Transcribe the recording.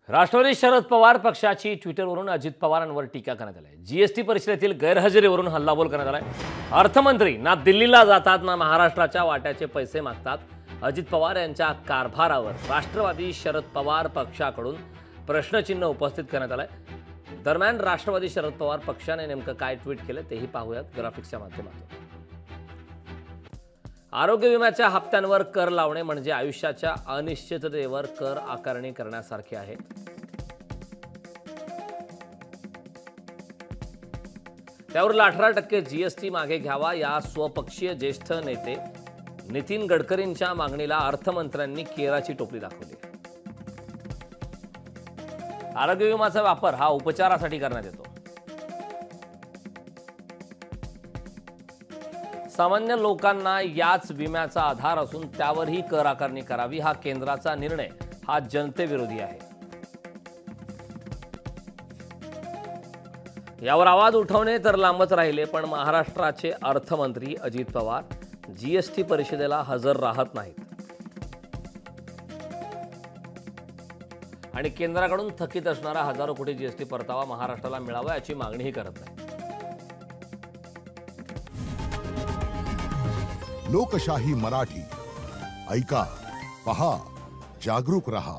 राष्ट्रवादी शरद पवार पक्षाची ट्विटरवरून अजित पवारांवर टीका करण्यात आली आहे। जीएसटी परिषदेतील गैरहजेरीवरून हल्लाबोल करण्यात आलाय। अर्थमंत्री ना दिल्लीला जातात ना महाराष्ट्राच्या वाट्याचे पैसे मागतात। अजित पवार यांच्या कारभारावर राष्ट्रवादी शरद पवार पक्षाकडून प्रश्नचिन्ह उपस्थित करण्यात आलंय। दरम्यान राष्ट्रवादी शरद पवार पक्षाने नेमकं काय ट्विट केलं तेही पाहूयात ग्राफिक्सच्या माध्यमातून। आरोग्य विम्याच्या हप्त्यांवर कर लावणे म्हणजे आयुष्याच्या अनिश्चिततेवर कर आकारणी करण्यासारखे आहे। त्यावरील 18% जीएसटी मागे घ्यावा या स्वपक्षीय ज्येष्ठ नेते नितीन गडकरींच्या मागणीला अर्थमंत्र्यांनी केराची टोपली दाखवली। आरोग्य विम्याचा वापर हा उपचारासाठी करण्यात येतो। सामान्य लोकांना याच विम्याचा आधार असून त्यावरही कर आकारणी करावी हा केंद्राचा निर्णय हा जनतेविरोधी आहे। यावर आवाज उठवणे तर लांबच राहिले, पण महाराष्ट्राचे अर्थमंत्री अजित पवार जीएसटी परिषदेला हजर राहत नाहीत आणि केंद्राकडून थकीत असणारा हजारो कोटी जीएसटी परतावा महाराष्ट्राला मिळावा याची मागणीही करत नाही। लोकशाही मराठी ऐका, पहा, जागरूक रहा।